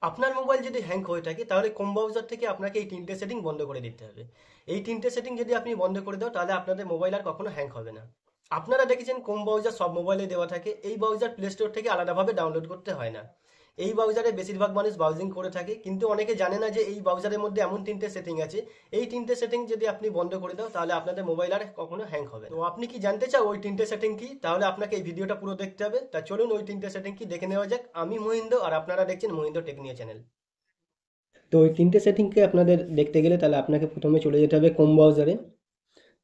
আপনার মোবাইল যদি হ্যাং হয়ে থাকে তাহলে ক্রোম ব্রাউজার থেকে আপনাকে এই তিনটে সেটিং বন্ধ করে দিতে হবে। এই তিনটে সেটিং যদি আপনি বন্ধ করে দাও তাহলে আপনাদের মোবাইল আর কখনো হ্যাং হবে না। আপনারা দেখেছেন ক্রোম ব্রাউজার সব মোবাইলে দেওয়া থাকে, এই ব্রাউজার প্লে স্টোর থেকে আলাদাভাবে ডাউনলোড করতে হয় না। এই ব্রাউজারে বেশিরভাগ মানুষ ব্রাউজিং করে থাকে, কিন্তু অনেকে জানে না যে এই ব্রাউজারের মধ্যে এমন তিনটে সেটিং আছে। এই তিনটে সেটিং যদি আপনি বন্ধ করে দাও তাহলে আপনাদের মোবাইল আর কখনো হ্যাং হবে না। তো আপনি কি জানতে চাও ওই তিনটে সেটিং কি? তাহলে আপনাকে এই ভিডিওটা পুরো দেখতে হবে। তা চলুন ওই তিনটে সেটিং কি দেখে নেওয়া যাক। আমি মহিন্দ্র আর আপনারা দেখছেন মহিন্দ্র টেকনিও চ্যানেল। তো ওই তিনটে সেটিংকে আপনাদের দেখতে গেলে তাহলে আপনাকে প্রথমে চলে যেতে হবে ক্রোম ব্রাউজারে।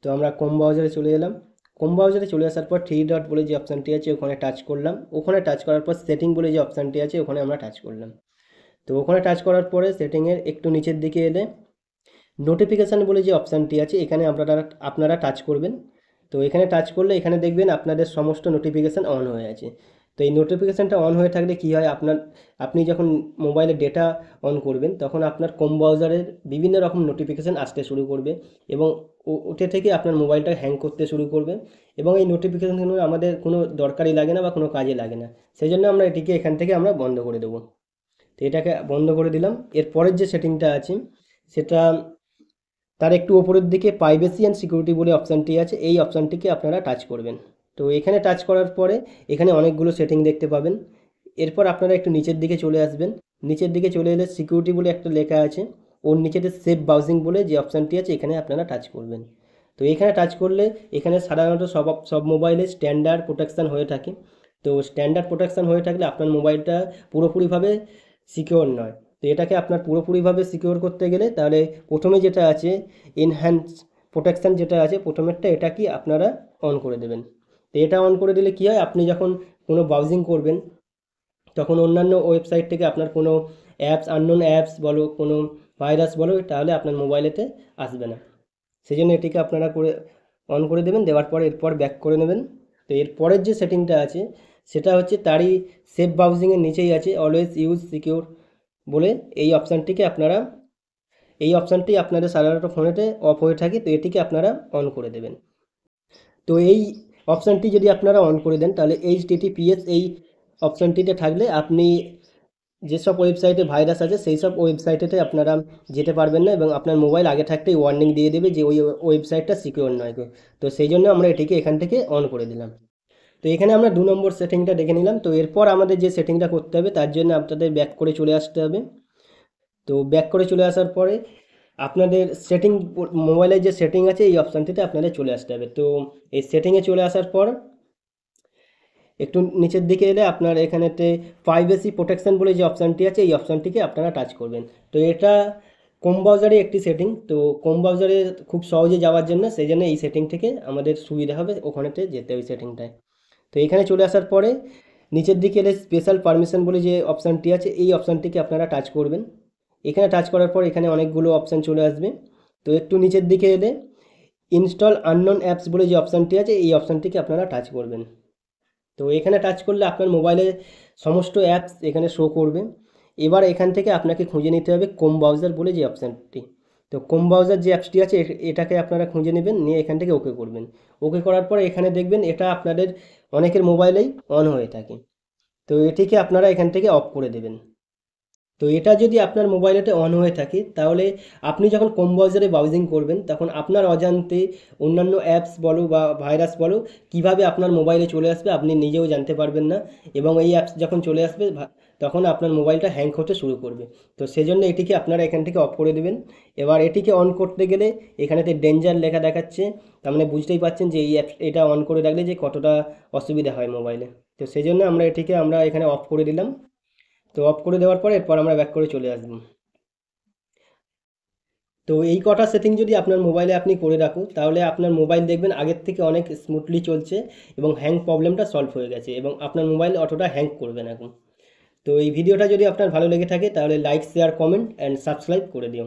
তো আমরা ক্রোম ব্রাউজারে চলে এলাম। ক্রোম ব্রাউজারে চলে আসার পর থ্রি ডট বলে যে অপশানটি আছে ওখানে টাচ করলাম। ওখানে টাচ করার পর সেটিং বলে যে অপশানটি আছে ওখানে আমরা টাচ করলাম। তো ওখানে টাচ করার পরে সেটিংয়ের একটু নিচের দিকে এলে নোটিফিকেশান বলে যে অপশানটি আছে এখানে আপনারা টাচ করবেন। তো এখানে টাচ করলে এখানে দেখবেন আপনাদের সমস্ত নোটিফিকেশান অন হয়ে আছে। তো এই নোটিফিকেশানটা অন হয়ে থাকলে কী হয়, আপনি যখন মোবাইলে ডেটা অন করবেন তখন আপনার ক্রোম ব্রাউজারের বিভিন্ন রকম নোটিফিকেশান আসতে শুরু করবে এবং ওতে থেকে আপনার মোবাইলটা হ্যাং করতে শুরু করবে। এবং এই নোটিফিকেশানগুলো আমাদের কোনো দরকারই লাগে না বা কোনো কাজে লাগে না। সেই জন্য আমরা এটিকে এখান থেকে আমরা বন্ধ করে দেবো। তো এটাকে বন্ধ করে দিলাম। এর পরের যে সেটিংটা আছে সেটা তার একটু ওপরের দিকে প্রাইভেসি অ্যান্ড সিকিউরিটি বলে অপশানটি আছে, এই অপশানটিকে আপনারা টাচ করবেন। তো এখানে টাচ করার পরে এখানে অনেকগুলো সেটিং দেখতে পাবেন। এরপর আপনারা একটু নিচের দিকে চলে আসবেন। নিচের দিকে চলে এলে সিকিউরিটি বলে একটা লেখা আছে, ওর নিচেতে সেফ ব্রাউজিং বলে যে অপশানটি আছে এখানে আপনারা টাচ করবেন। তো এখানে টাচ করলে এখানে সাধারণত সব মোবাইলে স্ট্যান্ডার্ড প্রোটেকশান হয়ে থাকে। তো স্ট্যান্ডার্ড প্রোটেকশান হয়ে থাকলে আপনার মোবাইলটা পুরোপুরিভাবে সিকিওর নয়। তো এটাকে আপনার পুরোপুরিভাবে সিকিওর করতে গেলে তাহলে প্রথমে যেটা আছে এনহ্যান্স প্রোটেকশান যেটা আছে প্রথমেরটা, এটা কি আপনারা অন করে দেবেন। তো এটা অন করে দিলে কী হয়, আপনি যখন কোনো ব্রাউজিং করবেন তখন অন্যান্য ওয়েবসাইট থেকে আপনার কোনো অ্যাপস, আননোন অ্যাপস বলো, কোনো ভাইরাস বলো, তাহলে আপনার মোবাইলেতে আসবে না। সেই জন্য এটিকে আপনারা অন করে দেবেন। দেওয়ার পরে এরপর ব্যাক করে নেবেন। তো এর পরের যে সেটিংটা আছে সেটা হচ্ছে তারই সেফ ব্রাউজিংয়ের নিচেই আছে অলওয়েজ ইউজ সিকিউর বলে এই অপশানটিকে আপনারা, এই অপশানটি আপনাদের সাধারণত ফোনেতে অফ হয়ে থাকে, তো এটিকে আপনারা অন করে দেবেন। তো এই অপশানটি যদি আপনারা অন করে দেন তাহলে HTTPS এই অপশানটিতে থাকলে আপনি যেসব ওয়েবসাইটে ভাইরাস আছে সেই সব ওয়েবসাইটেতে আপনারা যেতে পারবেন না এবং আপনার মোবাইল আগে থাকতেই ওয়ার্নিং দিয়ে দেবে যে ওই ওয়েবসাইটটা সিকিউর নয়। তো সেই জন্য আমরা এটিকে এখান থেকে অন করে দিলাম। তো এখানে আমরা 2 নম্বর সেটিংটা দেখে নিলাম। তো এরপর আমাদের যে সেটিংটা করতে হবে তার জন্য আপনাদের ব্যাক করে চলে আসতে হবে। তো ব্যাক করে চলে আসার পরে আপনাদের সেটিং, মোবাইলের যে সেটিং আছে এই অপশানটিতে আপনাদের চলে আসতে হবে। তো এই সেটিংয়ে চলে আসার পর একটু নিচের দিকে এলে আপনার এখানেতে প্রাইভেসি প্রোটেকশন বলে যে অপশানটি আছে এই অপশানটিকে আপনারা টাচ করবেন। তো এটা ক্রোম ব্রাউজারে একটি সেটিং। তো ক্রোম ব্রাউজারে খুব সহজে যাওয়ার জন্য সেই জন্য এই সেটিং থেকে আমাদের সুবিধা হবে ওখানেতে যেতে, ওই সেটিংটায়। তো এখানে চলে আসার পরে নিচের দিকে এলে স্পেশাল পারমিশন বলে যে অপশানটি আছে এই অপশানটিকে আপনারা টাচ করবেন। এখানে টাচ করার পর এখানে অনেকগুলো অপশান চলে আসবে। তো একটু নিচের দিকে এলে ইনস্টল আননোন অ্যাপস বলে যে অপশানটি আছে এই অপশানটিকে আপনারা টাচ করবেন। তো এখানে টাচ করলে আপনার মোবাইলে সমস্ত অ্যাপস এখানে শো করবে। এবার এখান থেকে আপনাকে খুঁজে নিতে হবে ক্রোম ব্রাউজার বলে যে অপশানটি। তো ক্রোম ব্রাউজার যে অ্যাপসটি আছে এটাকে আপনারা খুঁজে নেবেন, নিয়ে এখান থেকে ওকে করবেন। ওকে করার পরে এখানে দেখবেন এটা আপনাদের অনেকের মোবাইলেই অন হয়ে থাকে। তো এটিকে আপনারা এখান থেকে অফ করে দেবেন। তো এটা যদি আপনার মোবাইলেতে অন হয়ে থাকে তাহলে আপনি যখন ক্রোম ব্রাউজারে ব্রাউজিং করবেন তখন আপনার অজান্তে অন্যান্য অ্যাপস বলো বা ভাইরাস বলো কিভাবে আপনার মোবাইলে চলে আসবে আপনি নিজেও জানতে পারবেন না। এবং এই অ্যাপস যখন চলে আসবে তখন আপনার মোবাইলটা হ্যাং হতে শুরু করবে। তো সেজন্য এটিকে আপনারা এখান থেকে অফ করে দেবেন। এবার এটিকে অন করতে গেলে এখানেতে ডেঞ্জার লেখা দেখাচ্ছে, তার মানে বুঝতেই পারছেন যে এই অ্যাপস এটা অন করে রাখলে যে কতটা অসুবিধা হয় মোবাইলে। তো সেই জন্য এটিকে আমরা এখানে অফ করে দিলাম। তো অফ করে দেওয়ার পরে এরপর আমরা ব্যাক করে চলে আসবো। তো এই কটা সেটিং যদি আপনার মোবাইলে আপনি করে রাখুন তাহলে আপনার মোবাইল দেখবেন আগের থেকে অনেক স্মুথলি চলছে এবং হ্যাং প্রবলেমটা সলভ হয়ে গেছে এবং আপনার মোবাইল অতটা হ্যাং করবে না এখন। তো এই ভিডিওটা যদি আপনার ভালো লেগে থাকে তাহলে like, share, comment and subscribe করে দিও।